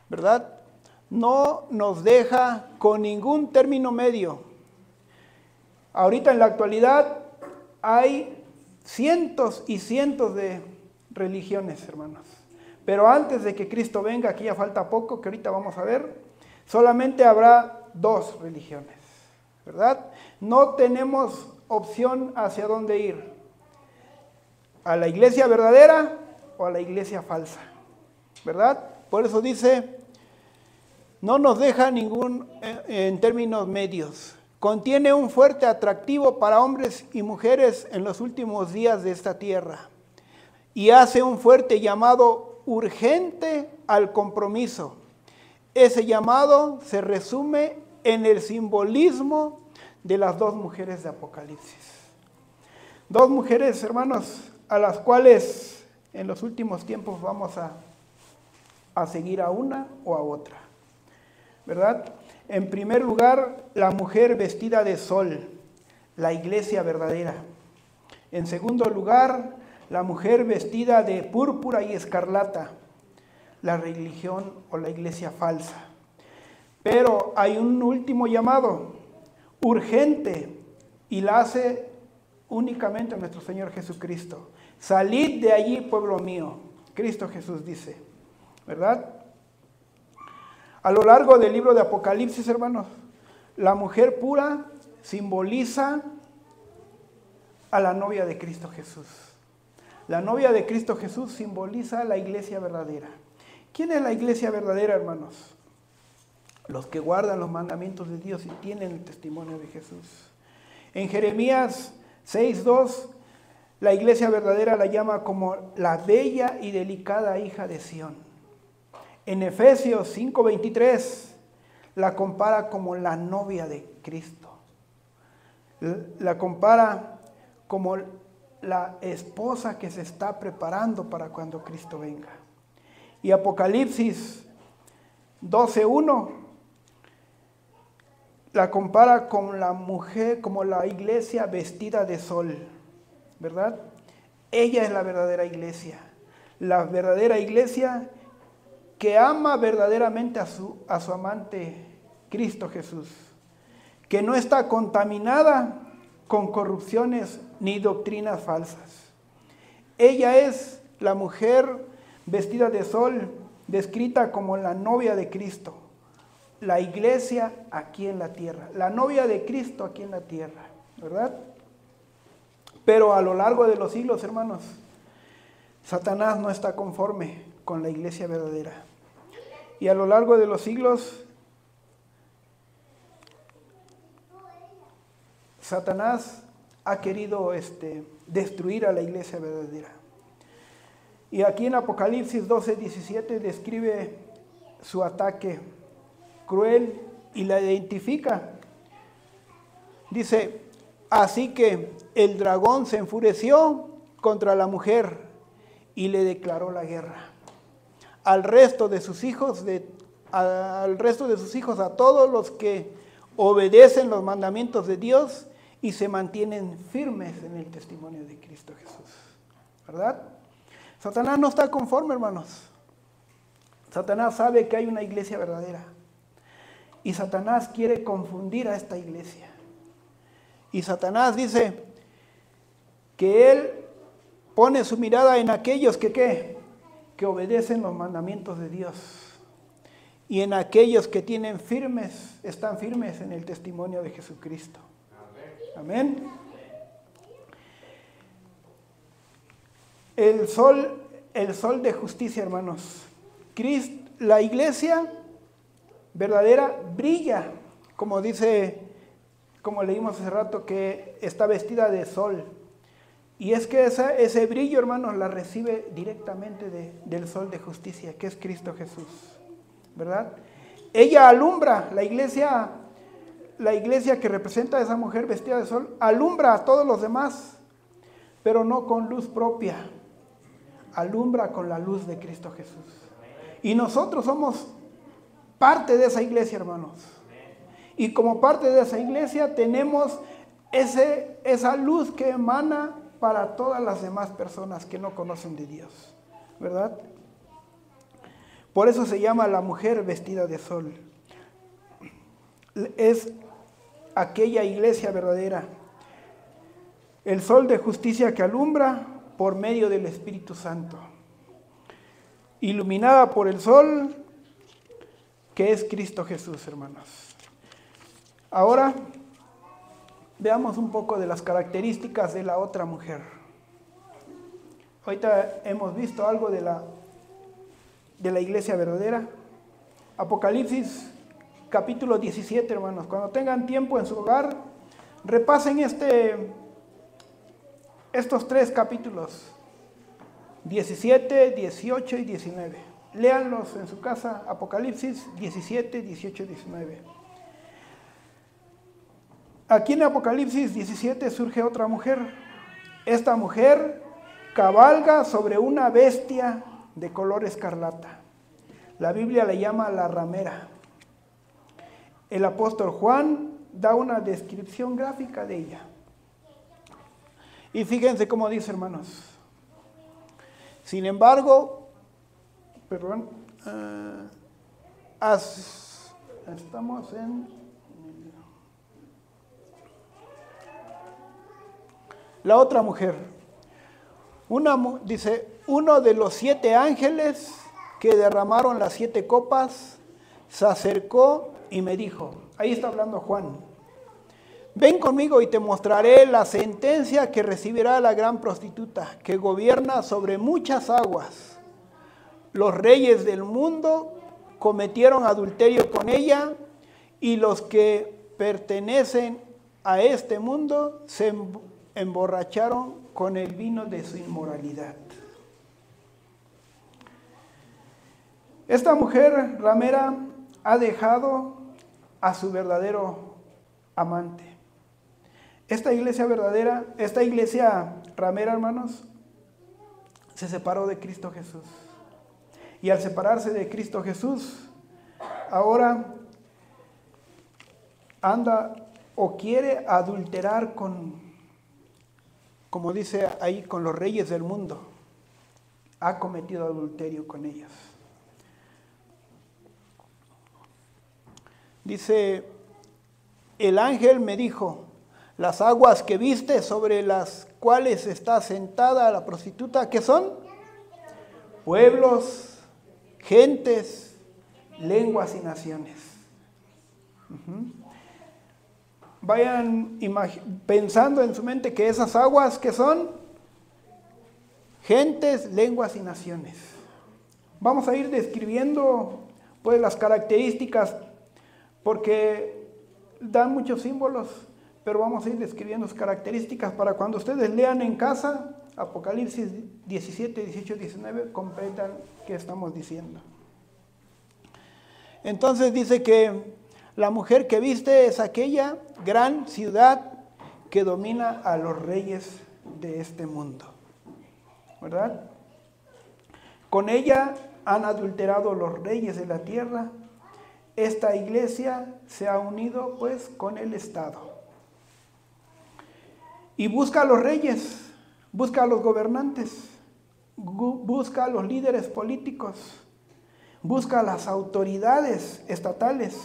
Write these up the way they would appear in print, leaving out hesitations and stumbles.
¿verdad? No nos deja con ningún término medio. Ahorita en la actualidad hay cientos y cientos de religiones, hermanos. Pero antes de que Cristo venga, aquí ya falta poco, que ahorita vamos a ver, solamente habrá 2 religiones, ¿verdad? No tenemos opción hacia dónde ir. ¿A la iglesia verdadera o a la iglesia falsa? ¿Verdad? Por eso dice, no nos deja ningún en términos medios. Contiene un fuerte atractivo para hombres y mujeres en los últimos días de esta tierra. Y hace un fuerte llamado urgente al compromiso. Ese llamado se resume en el simbolismo de las 2 mujeres de Apocalipsis. 2 mujeres, hermanos, a las cuales en los últimos tiempos vamos a seguir a una o a otra, ¿verdad? En primer lugar, la mujer vestida de sol, la iglesia verdadera. En segundo lugar, la mujer vestida de púrpura y escarlata, la religión o la iglesia falsa. Pero hay un último llamado, urgente, y la hace únicamente nuestro Señor Jesucristo. Salid de allí, pueblo mío. Cristo Jesús dice, ¿verdad? A lo largo del libro de Apocalipsis, hermanos, la mujer pura simboliza a la novia de Cristo Jesús. La novia de Cristo Jesús simboliza la iglesia verdadera. ¿Quién es la iglesia verdadera, hermanos? Los que guardan los mandamientos de Dios y tienen el testimonio de Jesús. En Jeremías 6:2, la iglesia verdadera la llama como la bella y delicada hija de Sión. En Efesios 5:23 la compara como la novia de Cristo. La compara como la esposa que se está preparando para cuando Cristo venga. Y Apocalipsis 12:1 la compara con la mujer, como la iglesia vestida de sol, ¿verdad? Ella es la verdadera iglesia. La verdadera iglesia que ama verdaderamente a su amante Cristo Jesús, que no está contaminada con corrupciones ni doctrinas falsas. Ella es la mujer vestida de sol, descrita como la novia de Cristo, la iglesia aquí en la tierra, la novia de Cristo aquí en la tierra, ¿verdad? Pero a lo largo de los siglos, hermanos, Satanás no está conforme con la iglesia verdadera. Y a lo largo de los siglos, Satanás ha querido destruir a la iglesia verdadera. Y aquí en Apocalipsis 12:17 describe su ataque cruel y la identifica. Dice, así que el dragón se enfureció contra la mujer y le declaró la guerra. Al resto de sus hijos, a todos los que obedecen los mandamientos de Dios y se mantienen firmes en el testimonio de Cristo Jesús, ¿verdad? Satanás no está conforme, hermanos. Satanás sabe que hay una iglesia verdadera y Satanás quiere confundir a esta iglesia. Y Satanás dice que él pone su mirada en aquellos que obedecen los mandamientos de Dios y en aquellos que están firmes en el testimonio de Jesucristo. Amén. El sol de justicia, hermanos. La iglesia verdadera brilla, como leímos hace rato, que está vestida de sol. Y es que ese brillo, hermanos, la recibe directamente del sol de justicia, que es Cristo Jesús, ¿verdad? Ella alumbra, la iglesia que representa a esa mujer vestida de sol, alumbra a todos los demás, pero no con luz propia, alumbra con la luz de Cristo Jesús. Y nosotros somos parte de esa iglesia, hermanos. Y como parte de esa iglesia tenemos esa luz que emana para todas las demás personas que no conocen de Dios, ¿verdad? Por eso se llama la mujer vestida de sol. Es aquella iglesia verdadera. El sol de justicia que alumbra por medio del Espíritu Santo. Iluminada por el sol que es Cristo Jesús, hermanos. Ahora veamos un poco de las características de la otra mujer. Ahorita hemos visto algo de la iglesia verdadera. Apocalipsis capítulo 17, hermanos. Cuando tengan tiempo en su hogar, repasen estos 3 capítulos, 17, 18 y 19. Léanlos en su casa, Apocalipsis 17, 18 y 19. Aquí en Apocalipsis 17 surge otra mujer. Esta mujer cabalga sobre una bestia de color escarlata. La Biblia le llama la ramera. El apóstol Juan da una descripción gráfica de ella. Y fíjense cómo dice, hermanos. Sin embargo, estamos en la otra mujer. Dice, uno de los 7 ángeles que derramaron las 7 copas se acercó y me dijo, ahí está hablando Juan, ven conmigo y te mostraré la sentencia que recibirá la gran prostituta, que gobierna sobre muchas aguas. Los reyes del mundo cometieron adulterio con ella, y los que pertenecen a este mundo se emborracharon con el vino de su inmoralidad. Esta mujer ramera ha dejado a su verdadero amante. Esta iglesia ramera, hermanos, se separó de Cristo Jesús. Y al separarse de Cristo Jesús, ahora anda o quiere adulterar como dice ahí, con los reyes del mundo. Ha cometido adulterio con ellos. Dice, el ángel me dijo, las aguas que viste sobre las cuales está sentada la prostituta, ¿qué son? Pueblos, gentes, lenguas y naciones. Vayan pensando en su mente que esas aguas, ¿qué son? Gentes, lenguas y naciones. Vamos a ir describiendo pues las características, porque dan muchos símbolos, pero vamos a ir describiendo sus características para cuando ustedes lean en casa Apocalipsis 17, 18, 19, comprendan qué estamos diciendo. Entonces dice que la mujer que viste es aquella gran ciudad que domina a los reyes de este mundo, ¿verdad? Con ella han adulterado los reyes de la tierra. Esta iglesia se ha unido pues con el Estado. Y busca a los reyes, busca a los gobernantes, busca a los líderes políticos, busca a las autoridades estatales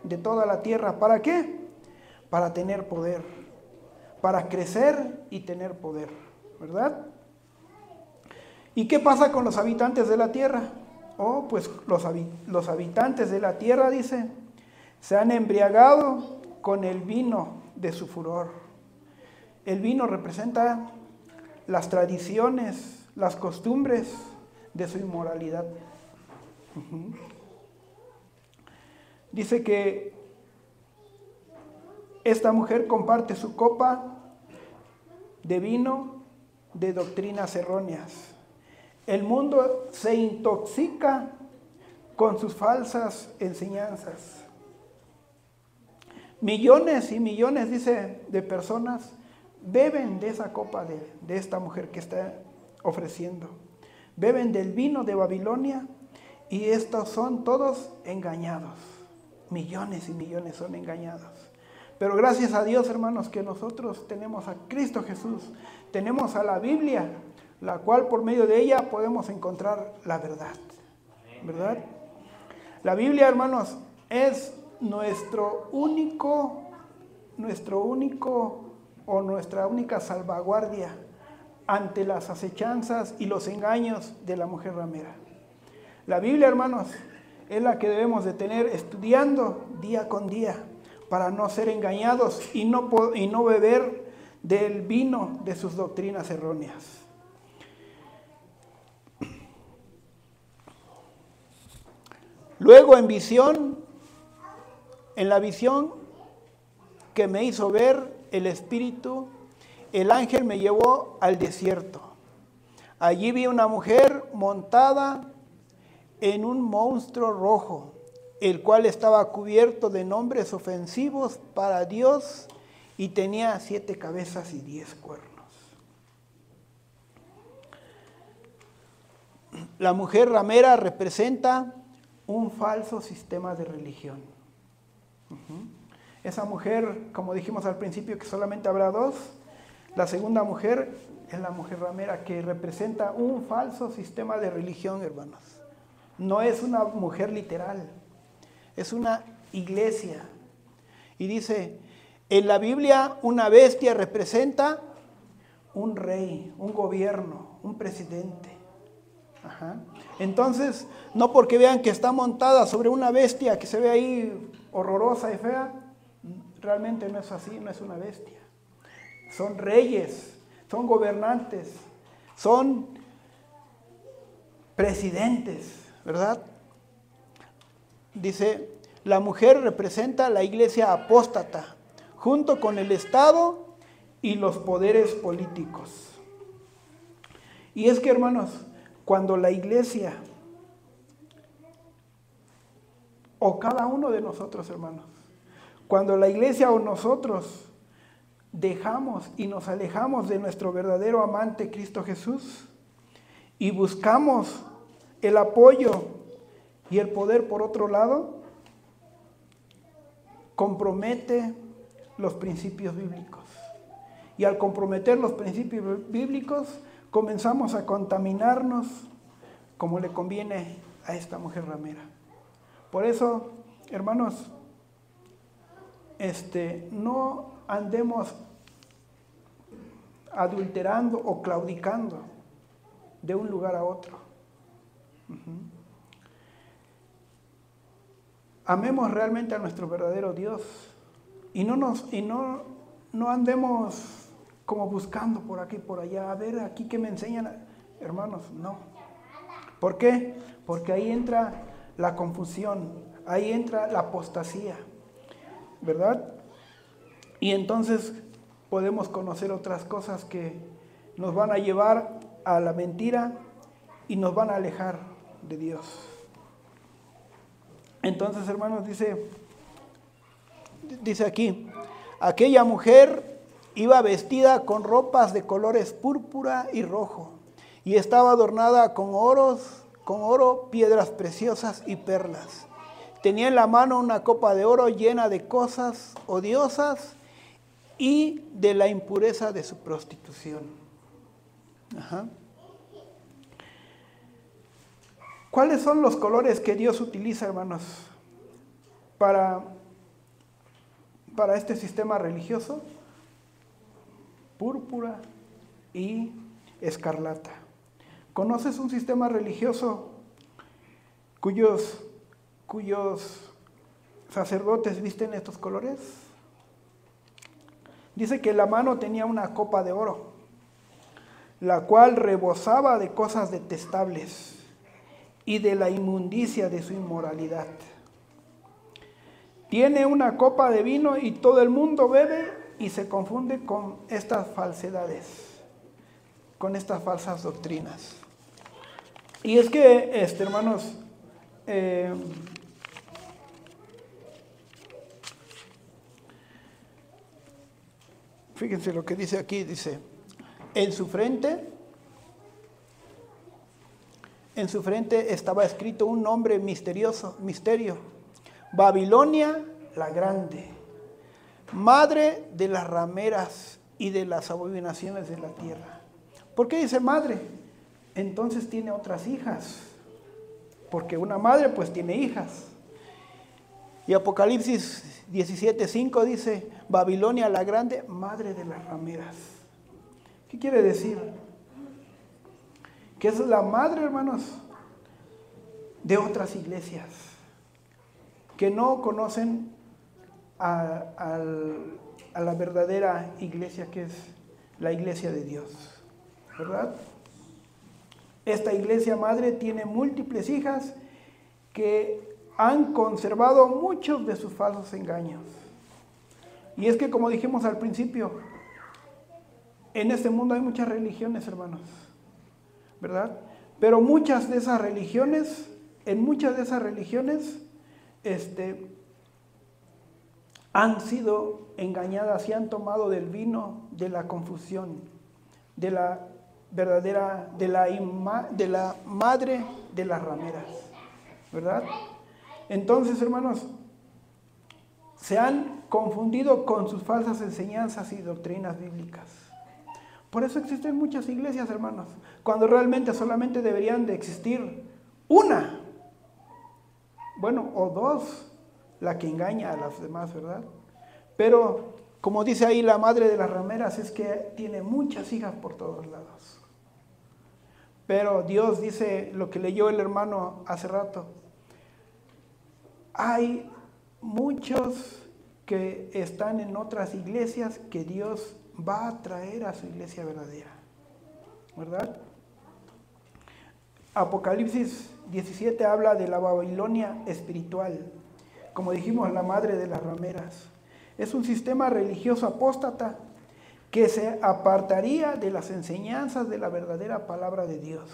de toda la tierra. ¿Para qué? Para tener poder, para crecer y tener poder, ¿verdad? ¿Y qué pasa con los habitantes de la tierra? Pues los habitantes de la tierra, dice, se han embriagado con el vino de su furor. El vino representa las tradiciones, las costumbres de su inmoralidad. Dice que esta mujer comparte su copa de vino de doctrinas erróneas. El mundo se intoxica con sus falsas enseñanzas. Millones y millones, dice, de personas beben de esa copa de esta mujer que está ofreciendo. Beben del vino de Babilonia, y estos son todos engañados. Millones y millones son engañados. Pero gracias a Dios, hermanos, que nosotros tenemos a Cristo Jesús, tenemos a la Biblia, la cual por medio de ella podemos encontrar la verdad. ¿verdad? La Biblia, hermanos, es nuestra única salvaguardia ante las acechanzas y los engaños de la mujer ramera. La Biblia, hermanos, es la que debemos de tener estudiando día con día para no ser engañados y no beber del vino de sus doctrinas erróneas. Luego en la visión que me hizo ver el Espíritu, el ángel me llevó al desierto. Allí vi una mujer montada en un monstruo rojo, el cual estaba cubierto de nombres ofensivos para Dios y tenía 7 cabezas y 10 cuernos. La mujer ramera representa un falso sistema de religión. Esa mujer, como dijimos al principio, que solamente habrá 2, la segunda mujer es la mujer ramera, que representa un falso sistema de religión, hermanos. No es una mujer literal, es una iglesia. Y dice, en la Biblia una bestia representa un rey, un gobierno, un presidente. Entonces, no porque vean que está montada sobre una bestia que se ve ahí horrorosa y fea, realmente no es así, no es una bestia. Son reyes, son gobernantes, son presidentes, ¿verdad? Dice, la mujer representa la iglesia apóstata, junto con el Estado y los poderes políticos. Y es que, hermanos, cuando la iglesia, o cada uno de nosotros, hermanos, cuando la iglesia o nosotros dejamos y nos alejamos de nuestro verdadero amante Cristo Jesús y buscamos el apoyo y el poder por otro lado, compromete los principios bíblicos. Y al comprometer los principios bíblicos, comenzamos a contaminarnos como le conviene a esta mujer ramera. Por eso, hermanos, no andemos adulterando o claudicando de un lugar a otro. Amemos realmente a nuestro verdadero Dios y no andemos como buscando por aquí y por allá, a ver aquí que me enseñan, hermanos, no. ¿Por qué? Porque ahí entra la confusión, ahí entra la apostasía, ¿verdad? Y entonces podemos conocer otras cosas que nos van a llevar a la mentira y nos van a alejar de Dios. Entonces, hermanos, dice aquí, aquella mujer iba vestida con ropas de colores púrpura y rojo, y estaba adornada con oro, piedras preciosas y perlas. Tenía en la mano una copa de oro llena de cosas odiosas y de la impureza de su prostitución. ¿Cuáles son los colores que Dios utiliza, hermanos, para este sistema religioso? Púrpura y escarlata. ¿Conoces un sistema religioso cuyos sacerdotes visten estos colores? Dice que la mano tenía una copa de oro, la cual rebosaba de cosas detestables y de la inmundicia de su inmoralidad. Tiene una copa de vino y todo el mundo bebe y se confunde con estas falsedades, con estas falsas doctrinas. Y es que, hermanos, fíjense lo que dice aquí, dice, en su frente estaba escrito un nombre misterio, Babilonia la Grande, madre de las rameras y de las abominaciones de la tierra. ¿Por qué dice madre? Entonces tiene otras hijas. porque una madre pues tiene hijas. Y Apocalipsis 17:5 dice, Babilonia la grande, madre de las rameras. ¿Qué quiere decir? Que es la madre, hermanos, de otras iglesias que no conocen a la verdadera iglesia, que es la iglesia de Dios, ¿verdad? Esta iglesia madre tiene múltiples hijas que han conservado muchos de sus falsos engaños. Y es que, como dijimos al principio, en este mundo hay muchas religiones, hermanos, ¿verdad? Pero en muchas de esas religiones, han sido engañadas y han tomado del vino de la confusión, de la verdadera, de la madre de las rameras, ¿verdad? Entonces, hermanos, se han confundido con sus falsas enseñanzas y doctrinas bíblicas. Por eso existen muchas iglesias, hermanos, cuando realmente solamente deberían de existir una, bueno, o dos, la que engaña a las demás, ¿verdad? Pero, como dice ahí la madre de las rameras, es que tiene muchas hijas por todos lados. Pero Dios dice, lo que leyó el hermano hace rato, hay muchos que están en otras iglesias que Dios va a traer a su iglesia verdadera, ¿verdad? Apocalipsis 17 habla de la Babilonia espiritual, como dijimos, la madre de las rameras. Es un sistema religioso apóstata que se apartaría de las enseñanzas de la verdadera palabra de Dios.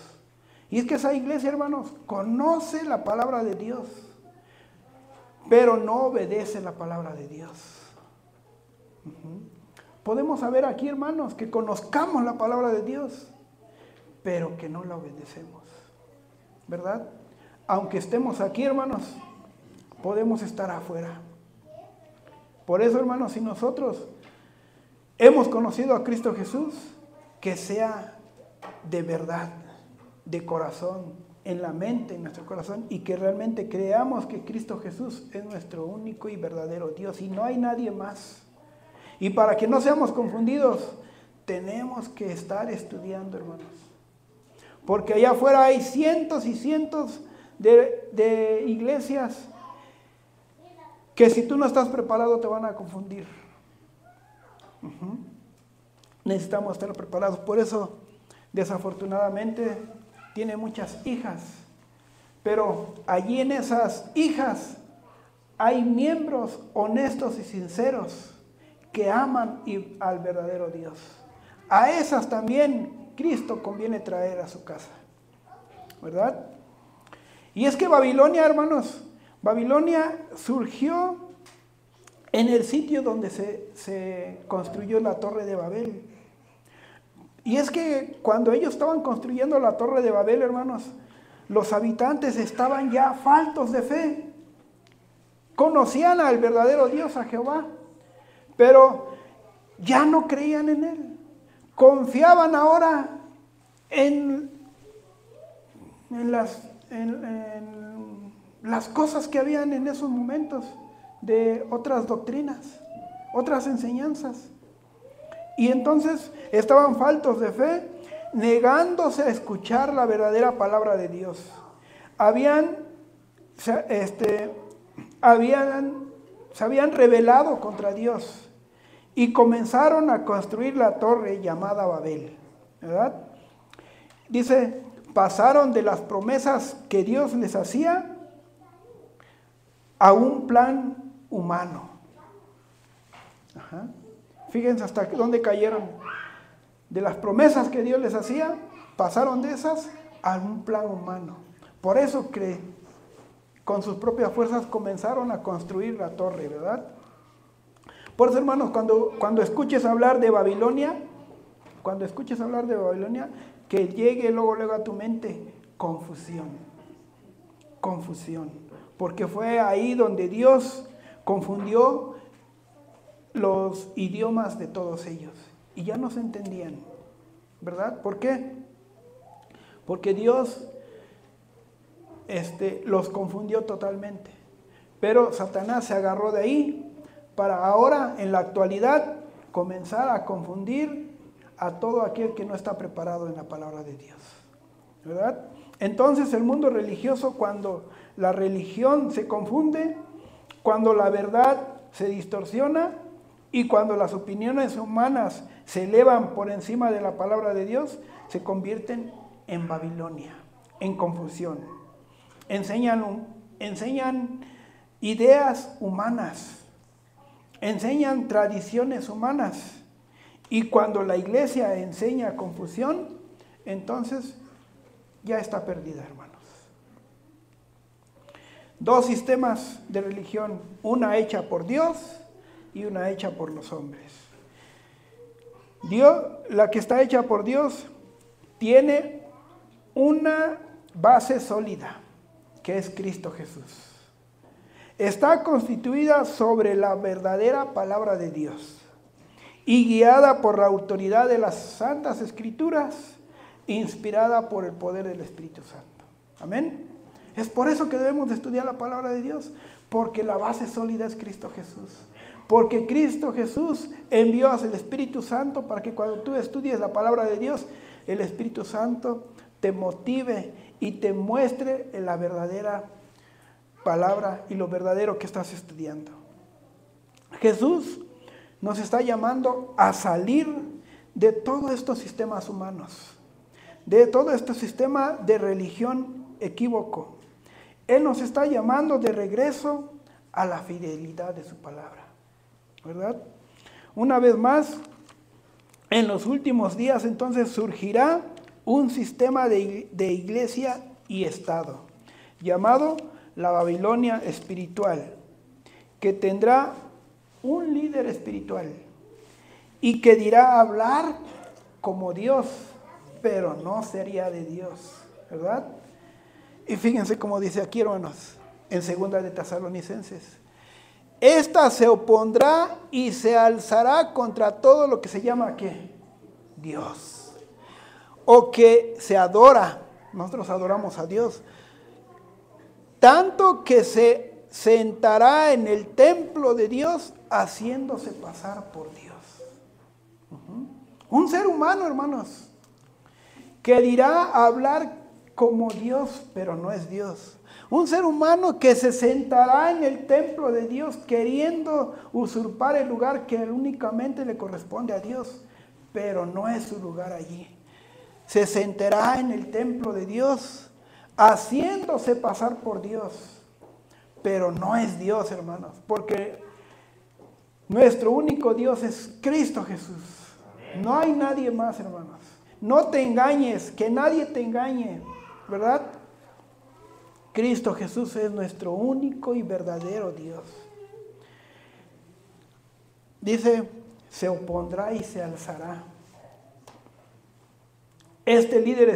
Y es que esa iglesia, hermanos, conoce la palabra de Dios, pero no obedece la palabra de Dios. Podemos saber aquí, hermanos, que conozcamos la palabra de Dios, pero que no la obedecemos, ¿verdad? Aunque estemos aquí, hermanos, podemos estar afuera. Por eso, hermanos, si nosotros hemos conocido a Cristo Jesús, que sea de verdad, de corazón, en la mente, en nuestro corazón, y que realmente creamos que Cristo Jesús es nuestro único y verdadero Dios, y no hay nadie más. Y para que no seamos confundidos, tenemos que estar estudiando, hermanos. Porque allá afuera hay cientos y cientos de iglesias que si tú no estás preparado te van a confundir. Necesitamos estar preparados. Por eso, desafortunadamente, tiene muchas hijas. Pero allí en esas hijas hay miembros honestos y sinceros que aman al verdadero Dios. A esas también Cristo conviene traer a su casa, ¿verdad? Y es que Babilonia, hermanos, Babilonia surgió en el sitio donde se construyó la Torre de Babel. Y es que cuando ellos estaban construyendo la Torre de Babel, hermanos, los habitantes estaban ya faltos de fe. Conocían al verdadero Dios, a Jehová, pero ya no creían en Él. Confiaban ahora en las cosas que habían en esos momentos, de otras doctrinas, otras enseñanzas. Y entonces estaban faltos de fe, negándose a escuchar la verdadera palabra de Dios. Se habían rebelado contra Dios y comenzaron a construir la torre llamada Babel, ¿verdad? Dice, pasaron de las promesas que Dios les hacía a un plan humano. Fíjense hasta dónde cayeron. De las promesas que Dios les hacía, pasaron de esas a un plan humano. Por eso que con sus propias fuerzas comenzaron a construir la torre, ¿verdad? Por eso, hermanos, cuando escuches hablar de Babilonia, que llegue luego a tu mente confusión. Porque fue ahí donde Dios confundió los idiomas de todos ellos. Y ya no se entendían, ¿verdad? ¿Por qué? Porque Dios los confundió totalmente. Pero Satanás se agarró de ahí para ahora, en la actualidad, comenzar a confundir a todo aquel que no está preparado en la palabra de Dios, ¿verdad? Entonces el mundo religioso, cuando la religión se confunde, cuando la verdad se distorsiona y cuando las opiniones humanas se elevan por encima de la palabra de Dios, se convierten en Babilonia, en confusión. Enseñan ideas humanas, enseñan tradiciones humanas. Y cuando la iglesia enseña confusión, entonces ya está perdida, hermanos. Dos sistemas de religión, una hecha por Dios y una hecha por los hombres. La que está hecha por Dios tiene una base sólida, que es Cristo Jesús. Está constituida sobre la verdadera palabra de Dios y guiada por la autoridad de las Santas Escrituras, inspirada por el poder del Espíritu Santo. Amén. Es por eso que debemos de estudiar la palabra de Dios, porque la base sólida es Cristo Jesús. Porque Cristo Jesús envió al Espíritu Santo para que cuando tú estudies la palabra de Dios, el Espíritu Santo te motive y te muestre la verdadera palabra y lo verdadero que estás estudiando. Jesús nos está llamando a salir de todos estos sistemas humanos, de todo este sistema de religión equívoco. Él nos está llamando de regreso a la fidelidad de su palabra, ¿verdad? Una vez más, en los últimos días entonces surgirá un sistema de iglesia y Estado, llamado la Babilonia espiritual, que tendrá un líder espiritual y que dirá hablar como Dios, pero no sería de Dios, ¿verdad? Y fíjense cómo dice aquí, hermanos, en 2 de Tesalonicenses: esta se opondrá y se alzará contra todo lo que se llama, ¿qué? Dios, o que se adora. Nosotros adoramos a Dios, tanto que se sentará en el templo de Dios haciéndose pasar por Dios. Un ser humano, hermanos, que dirá hablar como Dios, pero no es Dios. Un ser humano que se sentará en el templo de Dios queriendo usurpar el lugar que únicamente le corresponde a Dios, pero no es su lugar allí. Se sentará en el templo de Dios haciéndose pasar por Dios, pero no es Dios, hermanos, porque nuestro único Dios es Cristo Jesús. No hay nadie más, hermanos. No te engañes, que nadie te engañe, ¿verdad? Cristo Jesús es nuestro único y verdadero Dios. Dice, se opondrá y se alzará. Este líder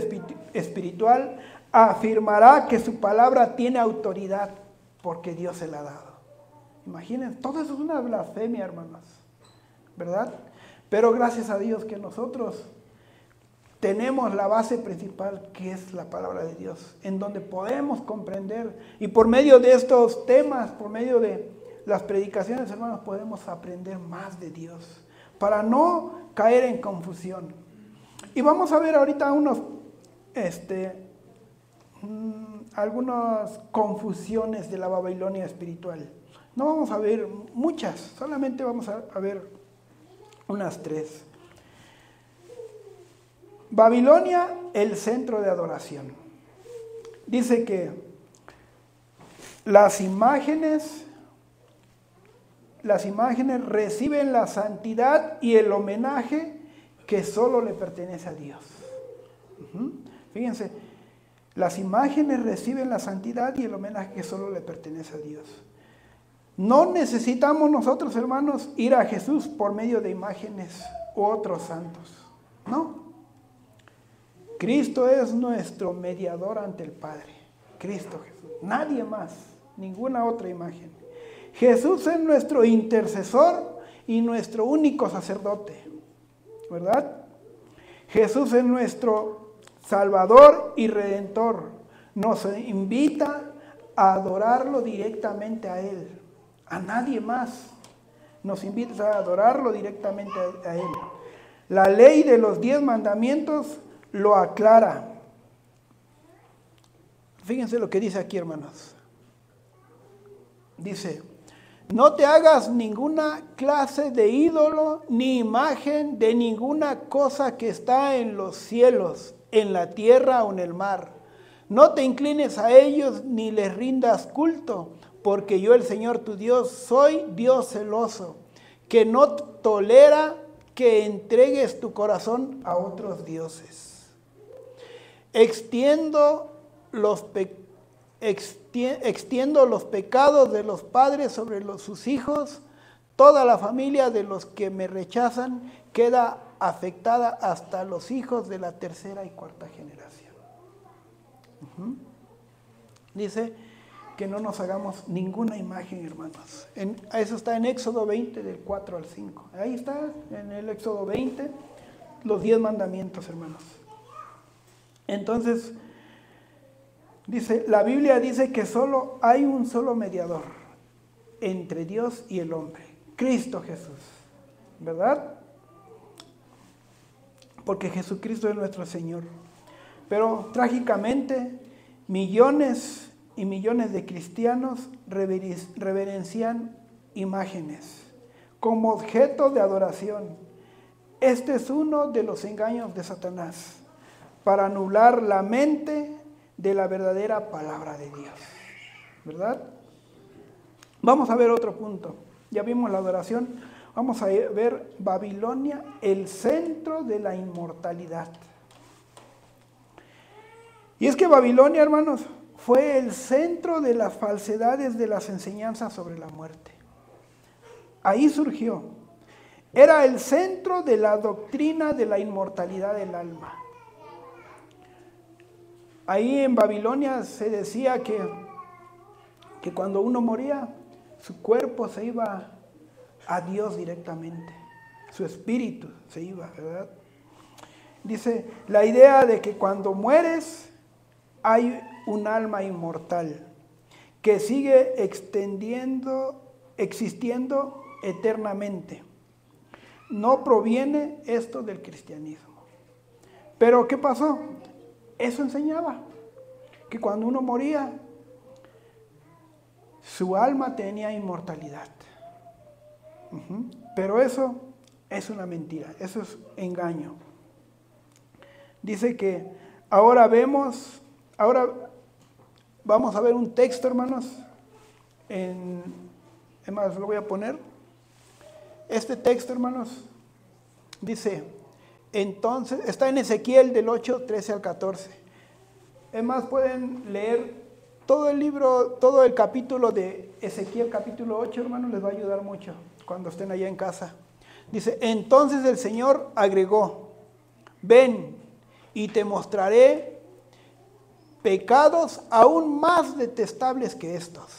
espiritual afirmará que su palabra tiene autoridad porque Dios se la ha dado. Imaginen, todo eso es una blasfemia, hermanos, ¿verdad? Pero gracias a Dios que nosotros tenemos la base principal, que es la palabra de Dios, en donde podemos comprender, y por medio de estos temas, por medio de las predicaciones, hermanos, podemos aprender más de Dios, para no caer en confusión. Y vamos a ver ahorita algunas confusiones de la Babilonia espiritual. No vamos a ver muchas, solamente vamos a ver unas 3. Babilonia, el centro de adoración. Dice que las imágenes reciben la santidad y el homenaje que solo le pertenece a Dios. Fíjense, las imágenes reciben la santidad y el homenaje que solo le pertenece a Dios. No necesitamos nosotros, hermanos, ir a Jesús por medio de imágenes u otros santos. No. Cristo es nuestro mediador ante el Padre. Cristo Jesús. Nadie más. Ninguna otra imagen. Jesús es nuestro intercesor y nuestro único sacerdote. ¿Verdad? Jesús es nuestro Salvador y Redentor. Nos invita a adorarlo directamente a Él, a nadie más. Nos invita a adorarlo directamente a Él. La ley de los 10 mandamientos lo aclara. Fíjense lo que dice aquí, hermanos. Dice, no te hagas ninguna clase de ídolo ni imagen de ninguna cosa que está en los cielos, en la tierra o en el mar. No te inclines a ellos ni les rindas culto, porque yo, el Señor tu Dios, soy Dios celoso, que no tolera que entregues tu corazón a otros dioses. Extiendo los pecados de los padres sobre sus hijos. Toda la familia de los que me rechazan queda afectada hasta los hijos de la 3ª y 4ª generación. Dice que no nos hagamos ninguna imagen, hermanos. Eso está en Éxodo 20, del 4 al 5. Ahí está, en el Éxodo 20, los 10 mandamientos, hermanos. Entonces, dice, la Biblia dice que solo hay un solo mediador entre Dios y el hombre, Cristo Jesús, ¿verdad? Porque Jesucristo es nuestro Señor. Pero trágicamente, millones y millones de cristianos reverencian imágenes como objeto de adoración. Este es uno de los engaños de Satanás para anular la mente de la verdadera palabra de Dios, ¿verdad? Vamos a ver otro punto. Ya vimos la adoración. Vamos a ver Babilonia, el centro de la inmortalidad. Y es que Babilonia, hermanos, fue el centro de las falsedades de las enseñanzas sobre la muerte. Ahí surgió. Era el centro de la doctrina de la inmortalidad del alma. Ahí en Babilonia se decía que cuando uno moría, su cuerpo se iba a Dios directamente. Su espíritu se iba, ¿verdad? Dice, la idea de que cuando mueres hay un alma inmortal que sigue existiendo eternamente. No proviene esto del cristianismo. Pero ¿qué pasó? Eso enseñaba, que cuando uno moría, su alma tenía inmortalidad. Pero eso es una mentira, eso es engaño. Dice que ahora vamos a ver un texto, hermanos, es más, lo voy a poner. Este texto, hermanos, dice, entonces, está en Ezequiel del 8, 13 al 14. Es más, pueden leer todo el libro, todo el capítulo de Ezequiel, capítulo 8, hermanos, les va a ayudar mucho cuando estén allá en casa. Dice, entonces el Señor agregó, ven y te mostraré pecados aún más detestables que estos.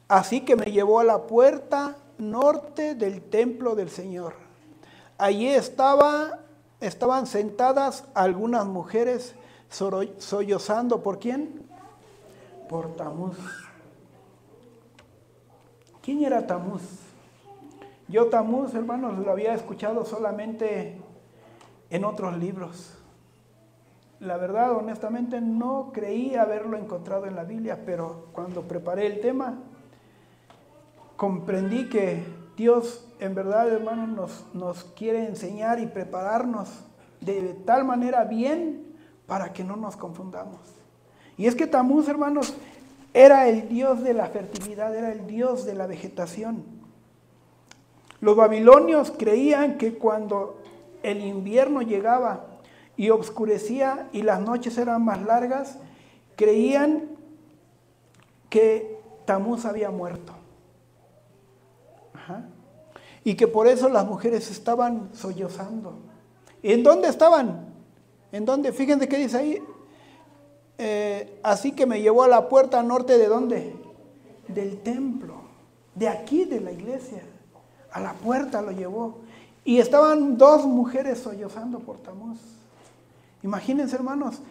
Así que me llevó a la puerta norte del templo del Señor. Allí estaban sentadas algunas mujeres sollozando. ¿Por quién? Por Tamuz. ¿Quién era Tamuz? Yo Tamuz, hermanos, lo había escuchado solamente en otros libros. La verdad, honestamente, no creí haberlo encontrado en la Biblia, pero cuando preparé el tema, comprendí que Dios, en verdad, hermanos, nos quiere enseñar y prepararnos de tal manera bien para que no nos confundamos. Y es que Tamuz, hermanos, era el dios de la fertilidad, era el dios de la vegetación. Los babilonios creían que cuando el invierno llegaba y oscurecía y las noches eran más largas, creían que Tamuz había muerto. Y que por eso las mujeres estaban sollozando. ¿Y en dónde estaban? ¿En dónde? Fíjense qué dice ahí. Así que me llevó a la puerta norte, ¿de dónde? Del templo, de aquí, de la iglesia. A la puerta lo llevó. Y estaban dos mujeres sollozando por Tamuz. Imagínense, hermanos,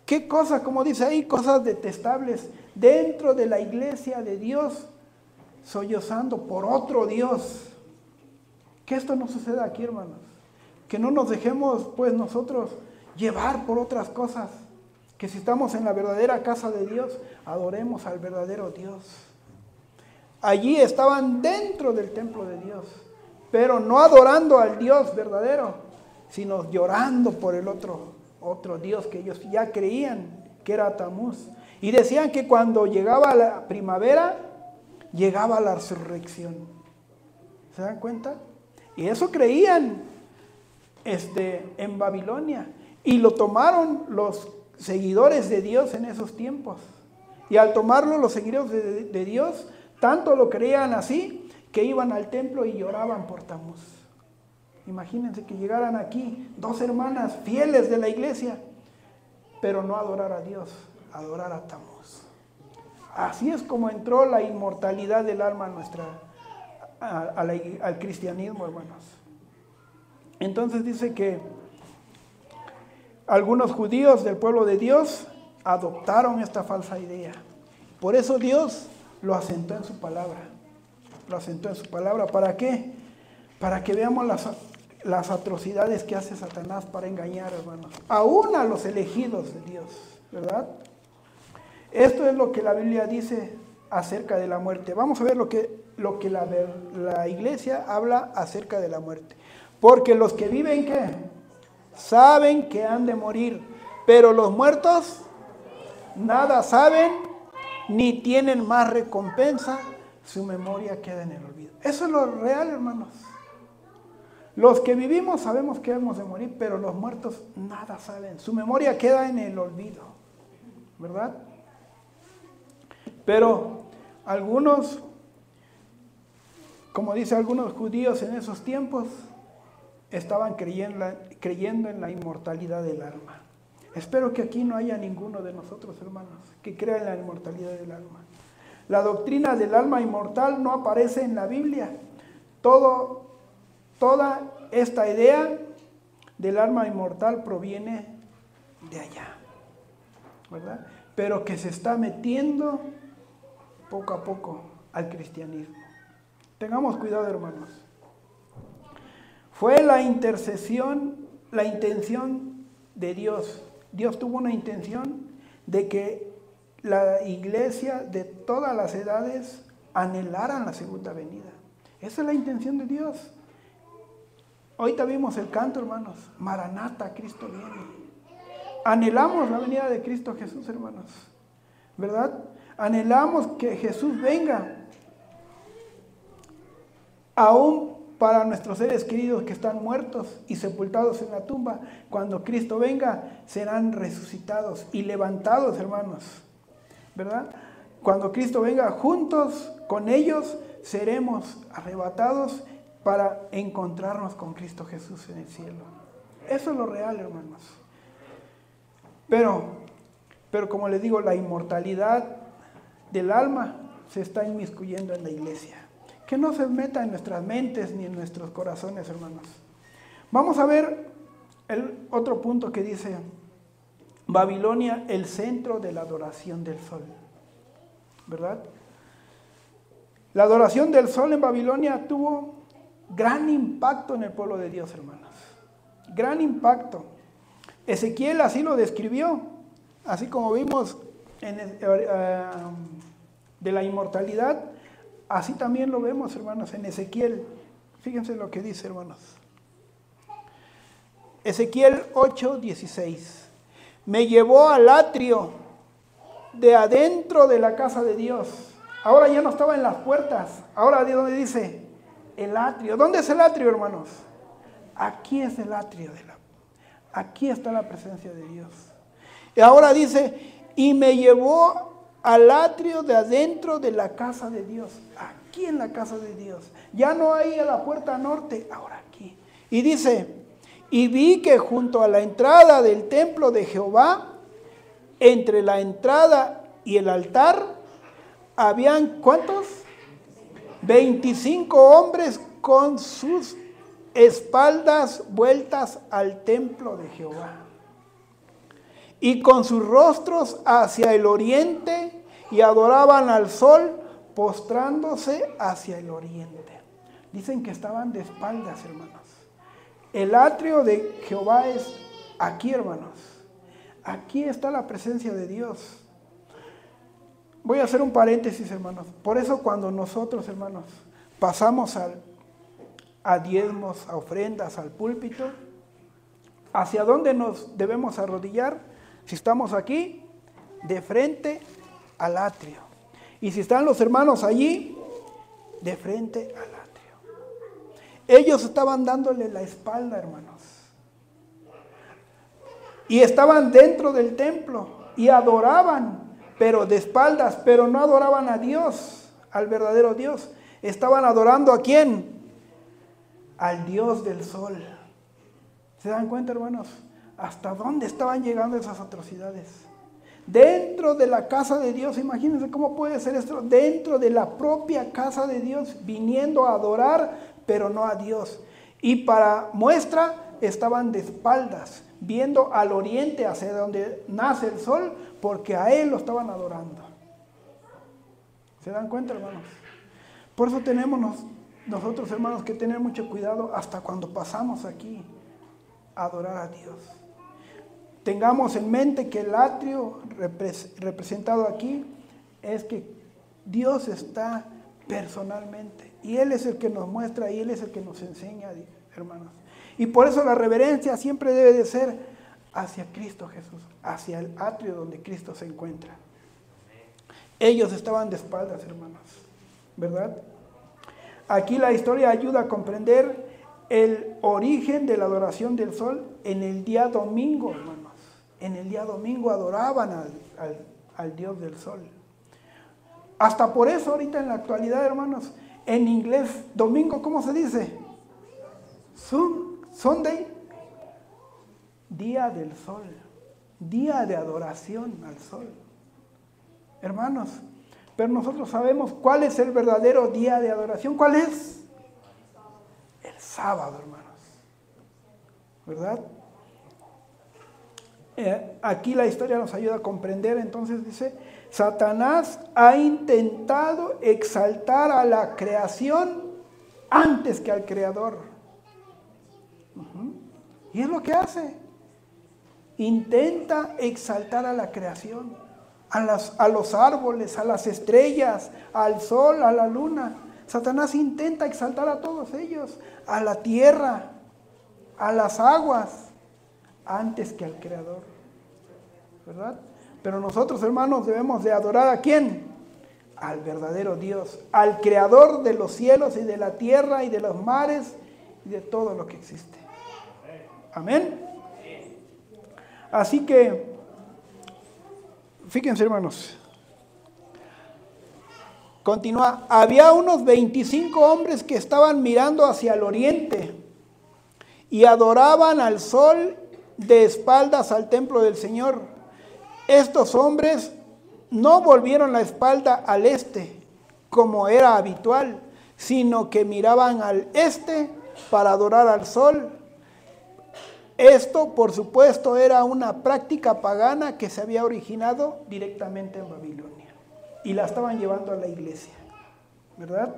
¿Qué cosas, como dice ahí, cosas detestables dentro de la iglesia de Dios, sollozando por otro Dios? Que esto no suceda aquí, hermanos. Que no nos dejemos, pues, nosotros llevar por otras cosas. Que si estamos en la verdadera casa de Dios, adoremos al verdadero Dios. Allí estaban dentro del templo de Dios, pero no adorando al Dios verdadero, sino llorando por el otro Dios que ellos ya creían que era Tamuz. Y decían que cuando llegaba la primavera, llegaba la resurrección. ¿Se dan cuenta? Y eso creían en Babilonia. Y lo tomaron los seguidores de Dios en esos tiempos. Y al tomarlo los seguidores de Dios, tanto lo creían así, que iban al templo y lloraban por Tamuz. Imagínense que llegaran aquí 2 hermanas fieles de la iglesia, pero no adorar a Dios, adorar a Tamuz. Así es como entró la inmortalidad del alma al cristianismo, hermanos. Entonces dice que algunos judíos del pueblo de Dios adoptaron esta falsa idea. Por eso Dios lo asentó en su palabra. Lo asentó en su palabra. ¿Para qué? Para que veamos las atrocidades que hace Satanás para engañar, hermanos. Aún a los elegidos de Dios, ¿verdad? Esto es lo que la Biblia dice acerca de la muerte. Vamos a ver lo que la iglesia habla acerca de la muerte. Porque los que viven, ¿qué? Saben que han de morir, pero los muertos nada saben ni tienen más recompensa, su memoria queda en el olvido. Eso es lo real, hermanos. Los que vivimos sabemos que hemos de morir, pero los muertos nada saben, su memoria queda en el olvido, ¿verdad? Pero algunos, como dice algunos judíos en esos tiempos, estaban creyendo en la inmortalidad del alma. Espero que aquí no haya ninguno de nosotros, hermanos, que crea en la inmortalidad del alma. La doctrina del alma inmortal no aparece en la Biblia. Toda esta idea del alma inmortal proviene de allá, ¿verdad? Pero que se está metiendo poco a poco al cristianismo. Tengamos cuidado, hermanos. Fue la intención de Dios. Dios tuvo una intención de que la iglesia de todas las edades anhelaran la segunda venida. Esa es la intención de Dios. Ahorita vimos el canto, hermanos. Maranata, Cristo viene. Anhelamos la venida de Cristo Jesús, hermanos. ¿Verdad? Anhelamos que Jesús venga. Aún para nuestros seres queridos que están muertos y sepultados en la tumba, cuando Cristo venga, serán resucitados y levantados, hermanos, ¿verdad? Cuando Cristo venga, juntos con ellos seremos arrebatados para encontrarnos con Cristo Jesús en el cielo. Eso es lo real, hermanos. Pero como les digo, la inmortalidad del alma se está inmiscuyendo en la iglesia. Que no se meta en nuestras mentes ni en nuestros corazones, hermanos. Vamos a ver el otro punto que dice: Babilonia, el centro de la adoración del sol. ¿Verdad? La adoración del sol en Babilonia tuvo gran impacto en el pueblo de Dios, hermanos. Gran impacto. Ezequiel así lo describió, así como vimos de la inmortalidad. Así también lo vemos, hermanos, en Ezequiel. Fíjense lo que dice, hermanos. Ezequiel 8:16. Me llevó al atrio de adentro de la casa de Dios. Ahora ya no estaba en las puertas. Ahora de donde dice el atrio. ¿Dónde es el atrio, hermanos? Aquí es el atrio aquí está la presencia de Dios. Y ahora dice, y me llevó al atrio de adentro de la casa de Dios. Aquí en la casa de Dios. Ya no ahí a la puerta norte, ahora aquí. Y dice, y vi que junto a la entrada del templo de Jehová, entre la entrada y el altar, habían, ¿cuántos? 25 hombres con sus espaldas vueltas al templo de Jehová. y con sus rostros hacia el oriente, y adoraban al sol, postrándose hacia el oriente. Dicen que estaban de espaldas, hermanos. El atrio de Jehová es aquí, hermanos. Aquí está la presencia de Dios. Voy a hacer un paréntesis, hermanos. Por eso cuando nosotros, hermanos, pasamos a diezmos, a ofrendas, al púlpito, ¿hacia dónde nos debemos arrodillar? Si estamos aquí, de frente al atrio. Y si están los hermanos allí, de frente al atrio. Ellos estaban dándole la espalda, hermanos. Y estaban dentro del templo y adoraban, pero de espaldas, pero no adoraban a Dios, al verdadero Dios. Estaban adorando ¿a quién? Al Dios del sol. ¿Se dan cuenta, hermanos? ¿Hasta dónde estaban llegando esas atrocidades? Dentro de la casa de Dios, imagínense cómo puede ser esto, dentro de la propia casa de Dios, viniendo a adorar, pero no a Dios. Y para muestra, estaban de espaldas, viendo al oriente, hacia donde nace el sol, porque a Él lo estaban adorando. ¿Se dan cuenta, hermanos? Por eso tenemos nosotros, hermanos, que tener mucho cuidado hasta cuando pasamos aquí a adorar a Dios. Tengamos en mente que el atrio representado aquí es que Dios está personalmente y Él es el que nos muestra y Él es el que nos enseña, hermanos. Y por eso la reverencia siempre debe de ser hacia Cristo Jesús, hacia el atrio donde Cristo se encuentra. Ellos estaban de espaldas, hermanos, ¿verdad? Aquí la historia ayuda a comprender el origen de la adoración del sol en el día domingo, hermanos. En el día domingo adoraban al Dios del sol. Hasta por eso ahorita en la actualidad, hermanos, en inglés, domingo, ¿cómo se dice? Sunday, día del sol, día de adoración al sol. Hermanos, pero nosotros sabemos cuál es el verdadero día de adoración. ¿Cuál es? El sábado, hermanos. ¿Verdad? Aquí la historia nos ayuda a comprender. Entonces dice, Satanás ha intentado exaltar a la creación antes que al Creador. Y es lo que hace. Intenta exaltar a la creación, a los árboles, a las estrellas, al sol, a la luna. Satanás intenta exaltar a todos ellos, a la tierra, a las aguas, antes que al Creador, ¿verdad? Pero nosotros, hermanos, debemos de adorar ¿a quién? Al verdadero Dios, al Creador de los cielos y de la tierra y de los mares y de todo lo que existe. Amén. Así que, fíjense, hermanos, continúa, había unos 25 hombres que estaban mirando hacia el oriente y adoraban al sol de espaldas al templo del Señor. Estos hombres no volvieron la espalda al este, como era habitual, sino que miraban al este para adorar al sol. Esto, por supuesto, era una práctica pagana que se había originado directamente en Babilonia y la estaban llevando a la iglesia, ¿verdad?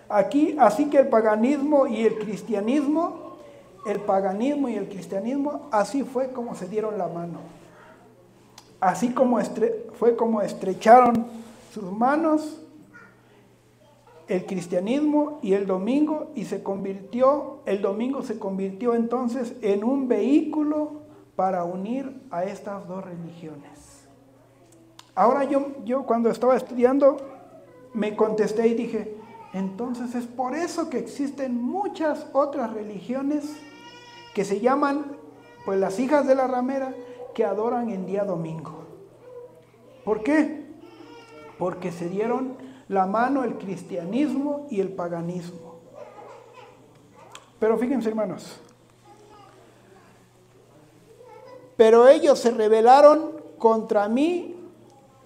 Aquí, así que el paganismo y el cristianismo, así fue como se dieron la mano. Así como fue como estrecharon sus manos el cristianismo y el domingo, y el domingo se convirtió entonces en un vehículo para unir a estas dos religiones. Ahora yo cuando estaba estudiando me contesté y dije, entonces es por eso que existen muchas otras religiones que se llaman, pues, las hijas de la ramera, que adoran en día domingo. ¿Por qué? Porque se dieron la mano el cristianismo y el paganismo. Pero fíjense, hermanos, pero ellos se rebelaron contra mí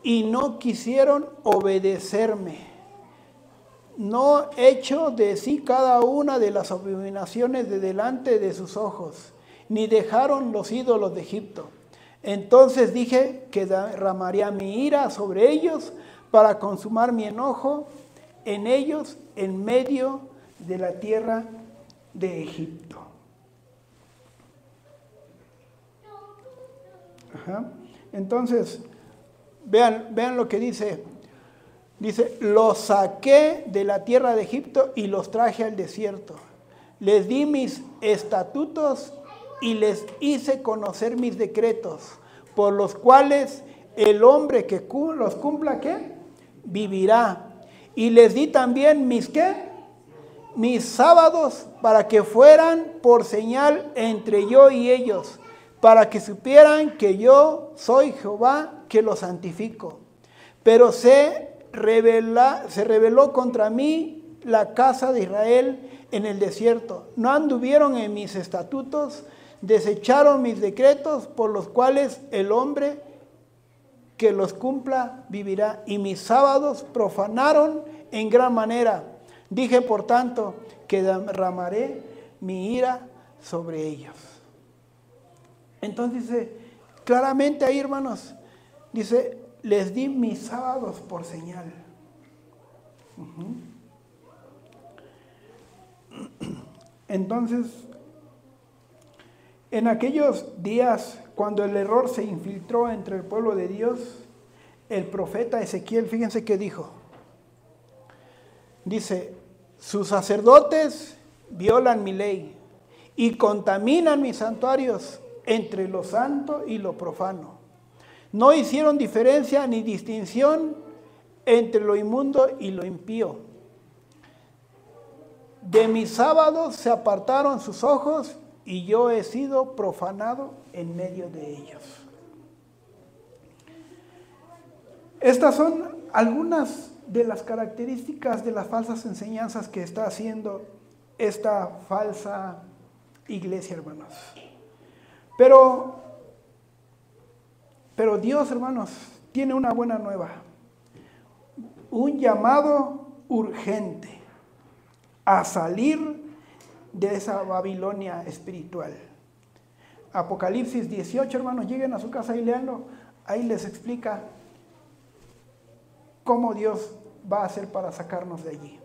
y no quisieron obedecerme. No echó de sí cada una de las abominaciones de delante de sus ojos, ni dejaron los ídolos de Egipto. Entonces dije que derramaría mi ira sobre ellos para consumar mi enojo en ellos en medio de la tierra de Egipto. Ajá. Entonces, vean lo que dice. Dice, los saqué de la tierra de Egipto y los traje al desierto. Les di mis estatutos y les hice conocer mis decretos, por los cuales el hombre que los cumpla, ¿qué? Vivirá. Y les di también mis, ¿qué? Mis sábados para que fueran por señal entre yo y ellos, para que supieran que yo soy Jehová que los santifico. Pero se rebeló contra mí la casa de Israel en el desierto. No anduvieron en mis estatutos, desecharon mis decretos, por los cuales el hombre que los cumpla vivirá. Y mis sábados profanaron en gran manera. Dije, por tanto, que derramaré mi ira sobre ellos. Entonces dice, claramente ahí, hermanos, dice, les di mis sábados por señal. Entonces, en aquellos días, cuando el error se infiltró entre el pueblo de Dios, el profeta Ezequiel, fíjense qué dijo. Dice, sus sacerdotes violan mi ley y contaminan mis santuarios entre lo santo y lo profano. No hicieron diferencia ni distinción entre lo inmundo y lo impío. De mis sábados se apartaron sus ojos y yo he sido profanado en medio de ellos. Estas son algunas de las características de las falsas enseñanzas que está haciendo esta falsa iglesia, hermanos. Pero Dios, hermanos, tiene una buena nueva. Un llamado urgente a salir de esa Babilonia espiritual. Apocalipsis 18, hermanos, lleguen a su casa y léanlo. Ahí les explica cómo Dios va a hacer para sacarnos de allí.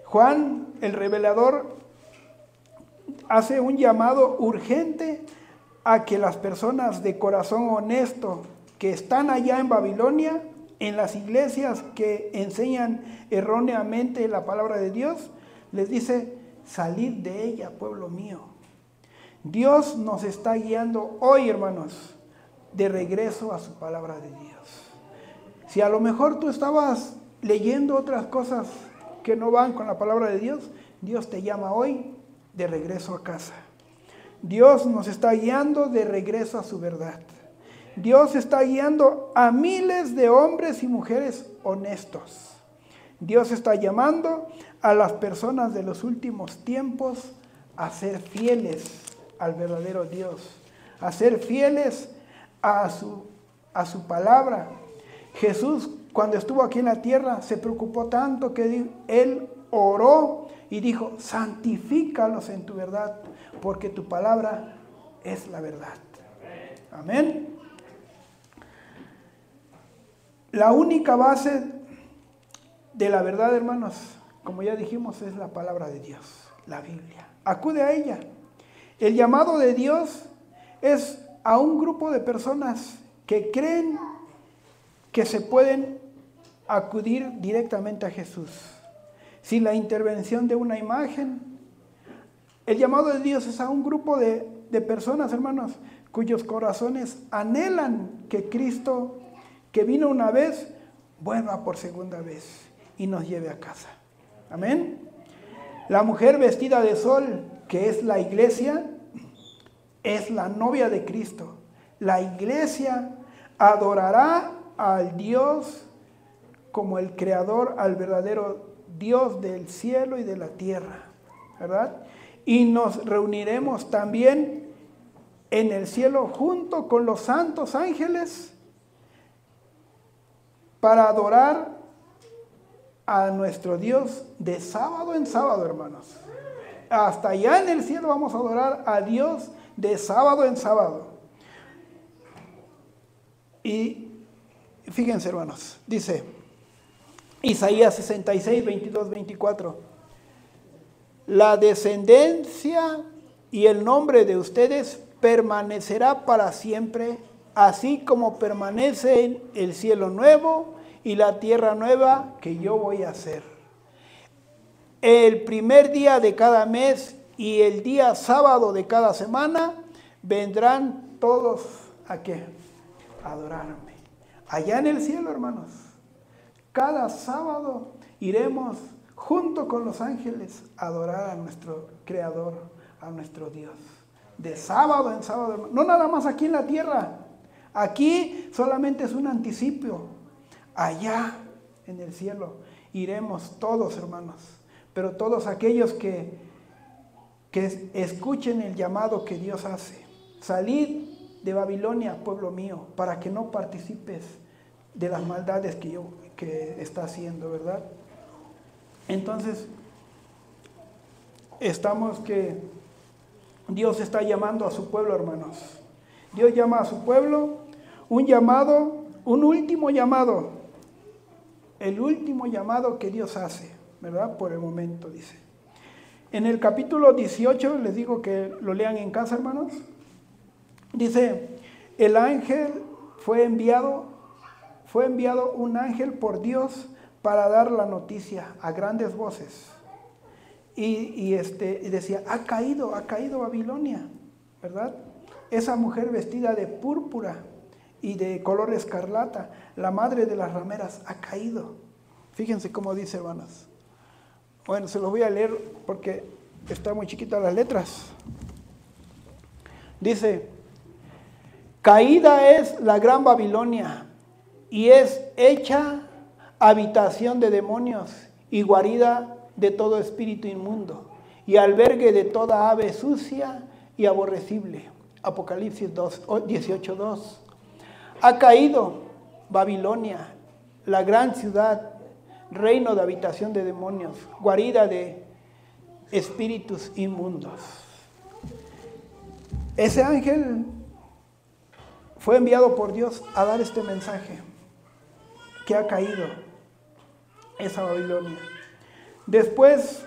Juan, el revelador, hace un llamado urgente a que las personas de corazón honesto que están allá en Babilonia, en las iglesias que enseñan erróneamente la palabra de Dios, les dice, salid de ella, pueblo mío. Dios nos está guiando hoy, hermanos, de regreso a su palabra de Dios. Si a lo mejor tú estabas leyendo otras cosas que no van con la palabra de Dios, Dios te llama hoy de regreso a casa. Dios nos está guiando de regreso a su verdad. Dios está guiando a miles de hombres y mujeres honestos. Dios está llamando a las personas de los últimos tiempos a ser fieles al verdadero Dios, a ser fieles a su palabra. Jesús, cuando estuvo aquí en la tierra, se preocupó tanto que Él oró y dijo, santifícalos en tu verdad, porque tu palabra es la verdad. Amén. La única base de la verdad, hermanos, como ya dijimos, es la palabra de Dios, la Biblia. Acude a ella. El llamado de Dios es a un grupo de personas que creen que se pueden acudir directamente a Jesús, sin la intervención de una imagen. El llamado de Dios es a un grupo de personas, hermanos, cuyos corazones anhelan que Cristo, que vino una vez, vuelva por segunda vez y nos lleve a casa. Amén. La mujer vestida de sol, que es la iglesia, es la novia de Cristo. La iglesia adorará al Dios como el creador, al verdadero Dios del cielo y de la tierra, ¿verdad? Y nos reuniremos también en el cielo junto con los santos ángeles para adorar a nuestro Dios de sábado en sábado, hermanos. Hasta allá en el cielo vamos a adorar a Dios de sábado en sábado. Y fíjense, hermanos, dice Isaías 66, 22, 24. La descendencia y el nombre de ustedes permanecerá para siempre, así como permanece el cielo nuevo y la tierra nueva que yo voy a hacer. El primer día de cada mes y el día sábado de cada semana vendrán todos ¿a qué? A adorarme. Allá en el cielo, hermanos, cada sábado iremos junto con los ángeles a adorar a nuestro Creador, a nuestro Dios. De sábado en sábado, hermanos. No nada más aquí en la tierra. Aquí solamente es un anticipio. Allá en el cielo iremos todos, hermanos. Pero todos aquellos que escuchen el llamado que Dios hace. Salid de Babilonia, pueblo mío, para que no participes de las maldades que está haciendo, ¿verdad? Entonces, Dios está llamando a su pueblo, hermanos. Dios llama a su pueblo, un último llamado. El último llamado que Dios hace, ¿verdad? Por el momento, dice. En el capítulo 18, les digo que lo lean en casa, hermanos. Dice, el ángel fue enviado un ángel por Dios para dar la noticia a grandes voces. Y decía, ha caído Babilonia, ¿verdad? Esa mujer vestida de púrpura y de color escarlata, la madre de las rameras, ha caído. Fíjense cómo dice, hermanos. Bueno, se los voy a leer porque están muy chiquitas las letras. Dice, caída es la gran Babilonia y es hecha habitación de demonios y guarida de todo espíritu inmundo y albergue de toda ave sucia y aborrecible. Apocalipsis 18:2. Ha caído Babilonia, la gran ciudad, reino de habitación de demonios, guarida de espíritus inmundos. Ese ángel fue enviado por Dios a dar este mensaje, que ha caído esa Babilonia. Después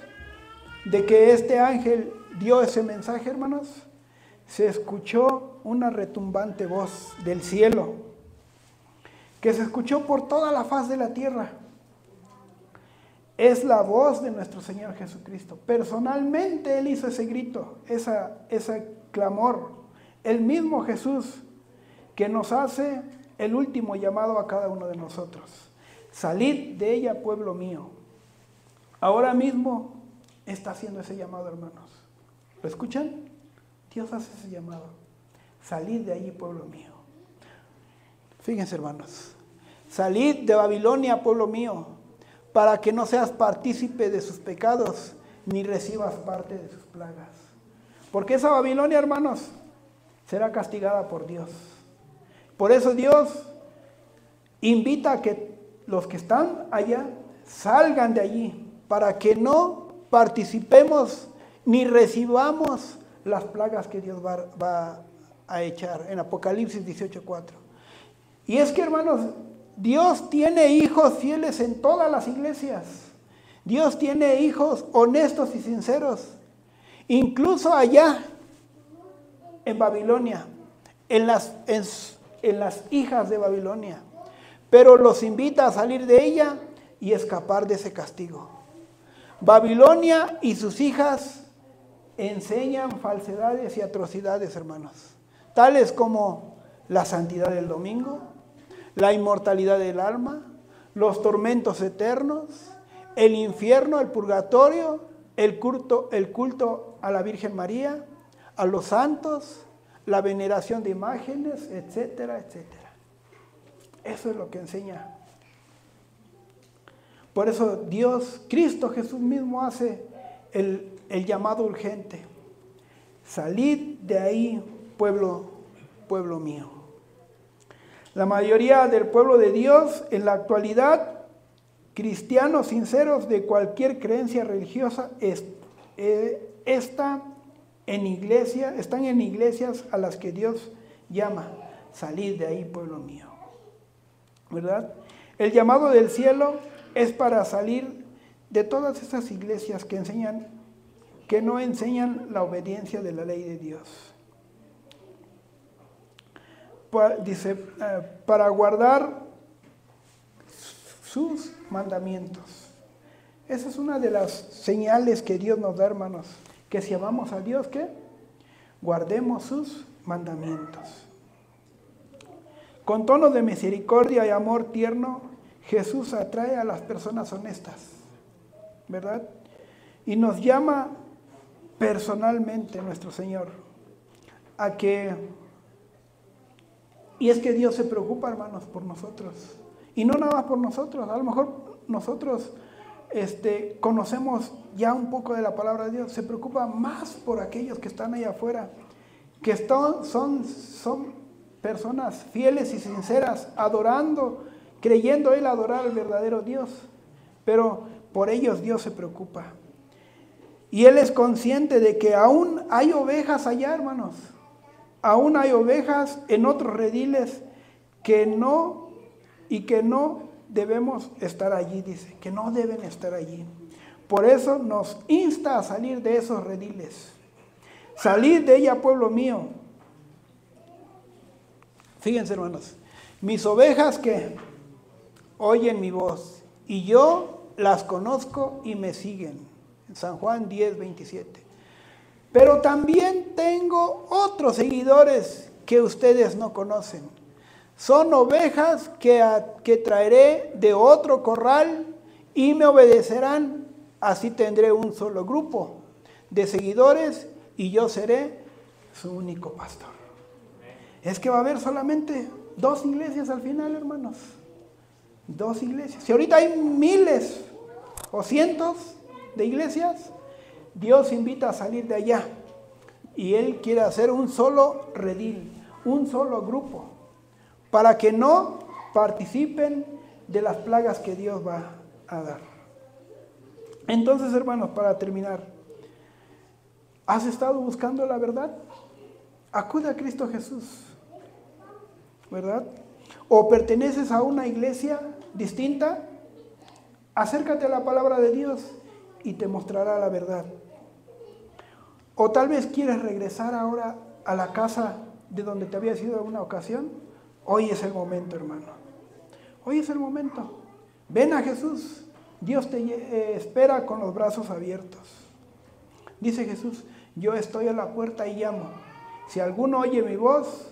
de que este ángel dio ese mensaje, hermanos, se escuchó una retumbante voz del cielo, que se escuchó por toda la faz de la tierra. Es la voz de nuestro Señor Jesucristo. Personalmente Él hizo ese grito, ese clamor. El mismo Jesús que nos hace el último llamado a cada uno de nosotros. Salid de ella, pueblo mío. Ahora mismo está haciendo ese llamado, hermanos. ¿Lo escuchan? Dios hace ese llamado. Salid de allí, pueblo mío. Fíjense, hermanos. Salid de Babilonia, pueblo mío, para que no seas partícipe de sus pecados, ni recibas parte de sus plagas. Porque esa Babilonia, hermanos, será castigada por Dios. Por eso Dios invita a que los que están allá salgan de allí, para que no participemos ni recibamos las plagas que Dios va a echar en Apocalipsis 18:4. Y es que, hermanos, Dios tiene hijos fieles en todas las iglesias. Dios tiene hijos honestos y sinceros. Incluso allá en Babilonia, en las hijas de Babilonia. Pero los invita a salir de ella y escapar de ese castigo. Babilonia y sus hijas enseñan falsedades y atrocidades, hermanos. Tales como la santidad del domingo, la inmortalidad del alma, los tormentos eternos, el infierno, el purgatorio, el culto a la Virgen María, a los santos, la veneración de imágenes, etcétera, etcétera. Eso es lo que enseña. Por eso Dios, Cristo Jesús mismo hace el llamado urgente. Salid de ahí, pueblo mío. La mayoría del pueblo de Dios en la actualidad, cristianos sinceros de cualquier creencia religiosa, están en iglesias a las que Dios llama. Salid de ahí, pueblo mío. ¿verdad? El llamado del cielo es para salir de todas esas iglesias que no enseñan la obediencia de la ley de Dios. Dice, para guardar sus mandamientos. Esa es una de las señales que Dios nos da, hermanos, que si amamos a Dios, ¿qué? Guardemos sus mandamientos. Con tono de misericordia y amor tierno, Jesús atrae a las personas honestas, ¿verdad? Y nos llama personalmente nuestro Señor a que, y es que Dios se preocupa, hermanos, por nosotros, y no nada más por nosotros. A lo mejor nosotros conocemos ya un poco de la palabra de Dios, se preocupa más por aquellos que están allá afuera, que son personas fieles y sinceras, adorando, creyendo Él adorar al verdadero Dios, pero por ellos Dios se preocupa. Y Él es consciente de que aún hay ovejas allá, hermanos, aún hay ovejas en otros rediles que no debemos estar allí, dice, que no deben estar allí. Por eso nos insta a salir de esos rediles. Salid de ella, pueblo mío. Fíjense, hermanos, mis ovejas que oyen mi voz, y yo las conozco y me siguen. En San Juan 10:27. Pero también tengo otros seguidores que ustedes no conocen. Son ovejas que traeré de otro corral y me obedecerán. Así tendré un solo grupo de seguidores y yo seré su único pastor. Es que va a haber solamente 2 iglesias al final, hermanos. 2 iglesias. Si ahorita hay miles o cientos de iglesias, Dios invita a salir de allá. Y Él quiere hacer un solo redil, un solo grupo, para que no participen de las plagas que Dios va a dar. Entonces, hermanos, para terminar, ¿has estado buscando la verdad? Acude a Cristo Jesús, ¿verdad? ¿O perteneces a una iglesia distinta? Acércate a la palabra de Dios y te mostrará la verdad. O tal vez quieres regresar ahora a la casa de donde te habías ido en una ocasión. Hoy es el momento, hermano. Hoy es el momento. Ven a Jesús. Dios te espera con los brazos abiertos. Dice Jesús, yo estoy a la puerta y llamo. Si alguno oye mi voz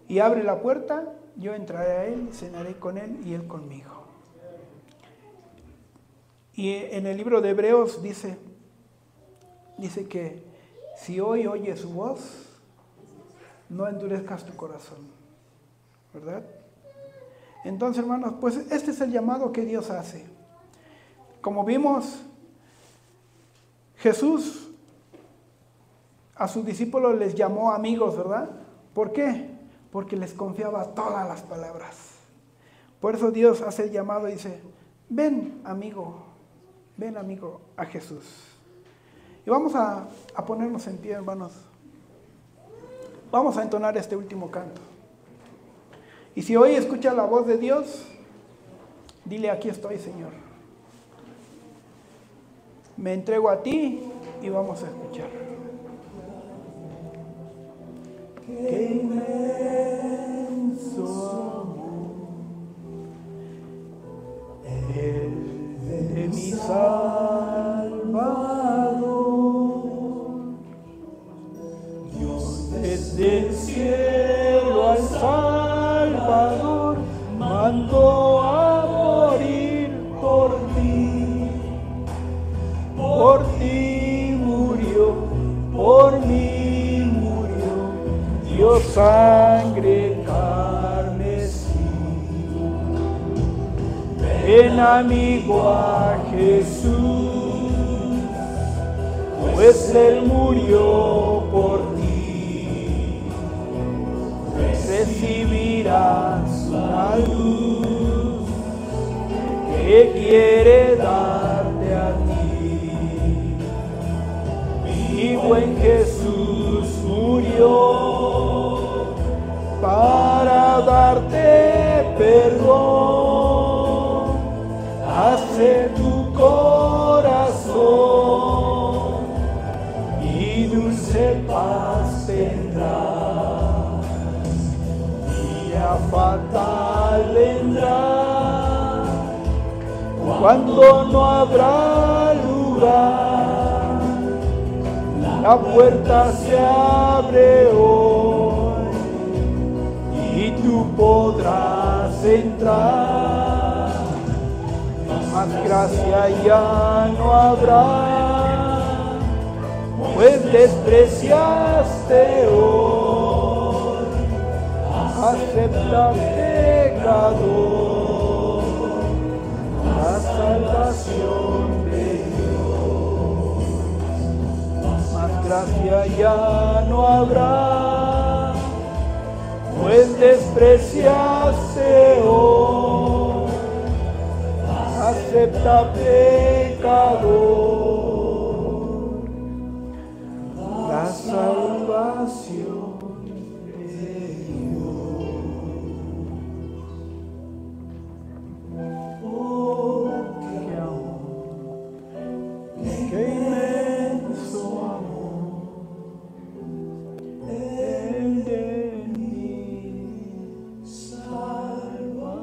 y abre la puerta, yo entraré a él, cenaré con él y él conmigo. Y en el libro de Hebreos dice que si hoy oyes su voz, no endurezcas tu corazón, ¿verdad? Entonces, hermanos, pues este es el llamado que Dios hace. Como vimos, Jesús a sus discípulos les llamó amigos, ¿verdad? ¿Por qué? Porque les confiaba todas las palabras. Por eso Dios hace el llamado y dice, ven amigo a Jesús. Y vamos a ponernos en pie, hermanos. Vamos a entonar este último canto. Y si hoy escuchas la voz de Dios, dile, aquí estoy, Señor. Me entrego a ti y vamos a escuchar. Qué inmenso amor, el de mi Salvador. Dios desde el cielo al Salvador mandó a morir por ti. Por ti murió, por mí murió, dio sangre carmesí. Ven amigo a Jesús, pues Él murió por ti. Recibirás la luz que quiere darte a ti. Mi buen Jesús murió para darte perdón. Hace tu corazón y dulce paz tendrás. Día fatal vendrá cuando no habrá lugar. La puerta se abre hoy y tú podrás entrar. Más gracia ya no habrá, pues despreciaste hoy. Acepta, pecador, la salvación de Dios. Más gracia ya no habrá, pues despreciaste hoy. Acepta, pecador, la salvación de Dios. Oh, qué amor, qué inmenso amor, el de mi Salvador.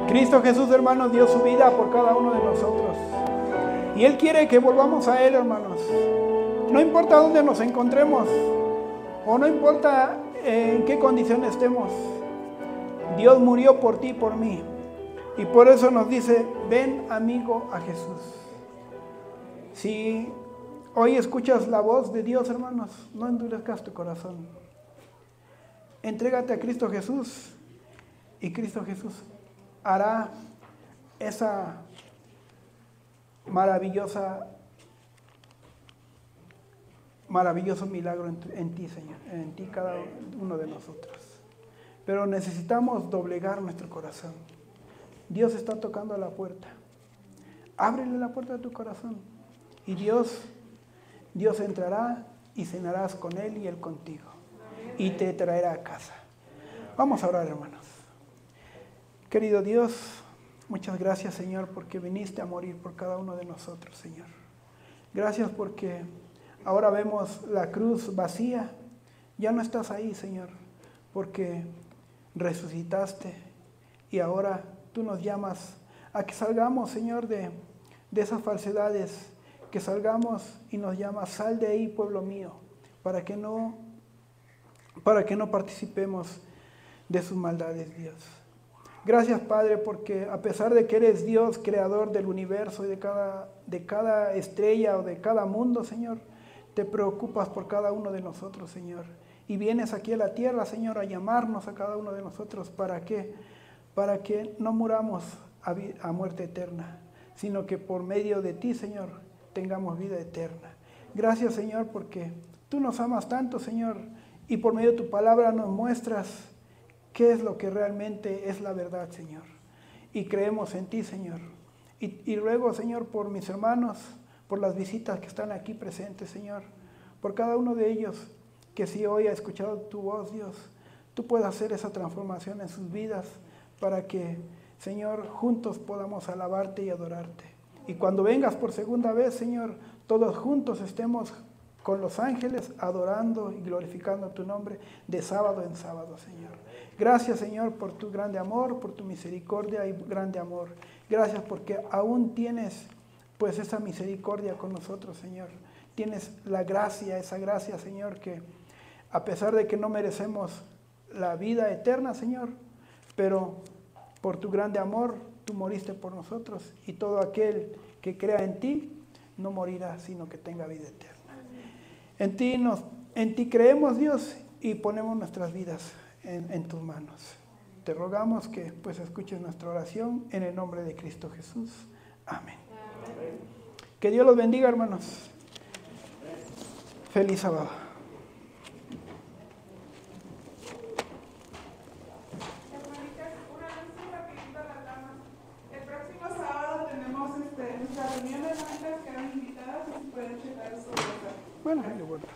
Cristo Jesús, hermanos, dio su vida por cada uno de nosotros. Y Él quiere que volvamos a Él, hermanos. No importa dónde nos encontremos, o no importa en qué condición estemos. Dios murió por ti y por mí. Y por eso nos dice, ven amigo a Jesús. Si hoy escuchas la voz de Dios, hermanos, no endurezcas tu corazón. Entrégate a Cristo Jesús y Cristo Jesús hará esa maravilloso milagro en ti, Señor, en ti cada uno de nosotros. Pero necesitamos doblegar nuestro corazón. Dios está tocando a la puerta. Ábrele la puerta de tu corazón y Dios entrará y cenarás con Él y Él contigo y te traerá a casa. Vamos a orar, hermanos. Querido Dios, muchas gracias, Señor, porque viniste a morir por cada uno de nosotros, Señor. Gracias porque ahora vemos la cruz vacía. Ya no estás ahí, Señor, porque resucitaste y ahora tú nos llamas a que salgamos, Señor, de esas falsedades, que salgamos y nos llamas, sal de ahí, pueblo mío, para que no participemos de sus maldades, Dios. Gracias, Padre, porque a pesar de que eres Dios, creador del universo y de cada estrella o de cada mundo, Señor, te preocupas por cada uno de nosotros, Señor. Y vienes aquí a la tierra, Señor, a llamarnos a cada uno de nosotros. ¿Para qué? Para que no muramos a muerte eterna, sino que por medio de ti, Señor, tengamos vida eterna. Gracias, Señor, porque tú nos amas tanto, Señor, y por medio de tu palabra nos muestras qué es lo que realmente es la verdad, Señor. Y creemos en ti, Señor. Y ruego, Señor, por mis hermanos, por las visitas que están aquí presentes, Señor, por cada uno de ellos, que si hoy ha escuchado tu voz, Dios, tú puedas hacer esa transformación en sus vidas para que, Señor, juntos podamos alabarte y adorarte. Y cuando vengas por segunda vez, Señor, todos juntos estemos con los ángeles adorando y glorificando tu nombre de sábado en sábado, Señor. Gracias, Señor, por tu grande amor, por tu misericordia y grande amor. Gracias porque aún tienes, pues, esa misericordia con nosotros, Señor. Tienes la gracia, esa gracia, Señor, que a pesar de que no merecemos la vida eterna, Señor, pero por tu grande amor, tú moriste por nosotros y todo aquel que crea en ti no morirá, sino que tenga vida eterna. En ti creemos, Dios, y ponemos nuestras vidas en tus manos. Te rogamos que pues escuches nuestra oración en el nombre de Cristo Jesús. Amén. Amén. Que Dios los bendiga, hermanos. Feliz sábado. Bueno, ahí lo guardas.